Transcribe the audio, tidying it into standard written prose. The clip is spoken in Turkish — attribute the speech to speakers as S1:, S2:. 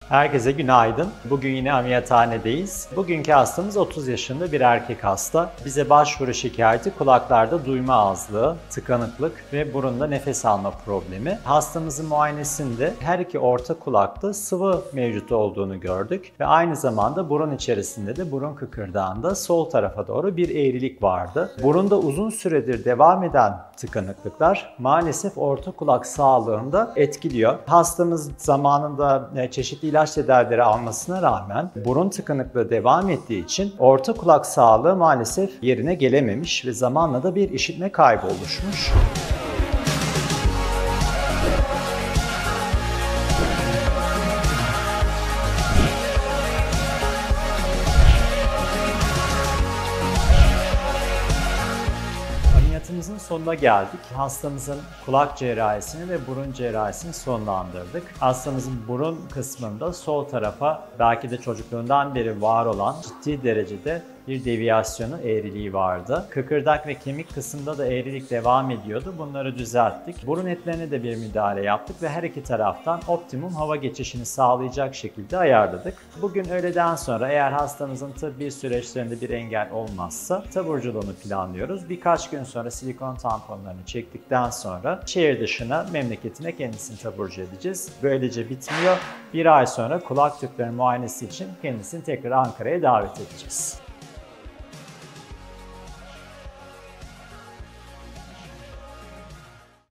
S1: Herkese günaydın. Bugün yine ameliyathanedeyiz. Bugünkü hastamız 30 yaşında bir erkek hasta. Bize başvuru şikayeti kulaklarda duyma azlığı, tıkanıklık ve burunda nefes alma problemi. Hastamızın muayenesinde her iki orta kulakta sıvı mevcut olduğunu gördük ve aynı zamanda burun içerisinde de burun kıkırdağında sol tarafa doğru bir eğrilik vardı. Burunda uzun süredir devam eden tıkanıklıklar maalesef orta kulak sağlığında etkiliyor. Hastamız zamanında çeşitli ilaç tedavileri almasına rağmen burun tıkanıklığı devam ettiği için orta kulak sağlığı maalesef yerine gelememiş ve zamanla da bir işitme kaybı oluşmuş. Ameliyatımızın sonuna geldik. Hastamızın kulak cerrahisini ve burun cerrahisini sonlandırdık. Hastamızın burun kısmında sol tarafa belki de çocukluğundan beri var olan ciddi derecede bir deviyasyonu, eğriliği vardı. Kıkırdak ve kemik kısmında da eğrilik devam ediyordu. Bunları düzelttik. Burun etlerine de bir müdahale yaptık ve her iki taraftan optimum hava geçişini sağlayacak şekilde ayarladık. Bugün öğleden sonra eğer hastamızın tıbbi süreçlerinde bir engel olmazsa taburculuğunu planlıyoruz. Birkaç gün sonra silikon tamponlarını çektikten sonra şehir dışına, memleketine kendisini taburcu edeceğiz. Böylece bitmiyor. Bir ay sonra kulak tüpleri muayenesi için kendisini tekrar Ankara'ya davet edeceğiz.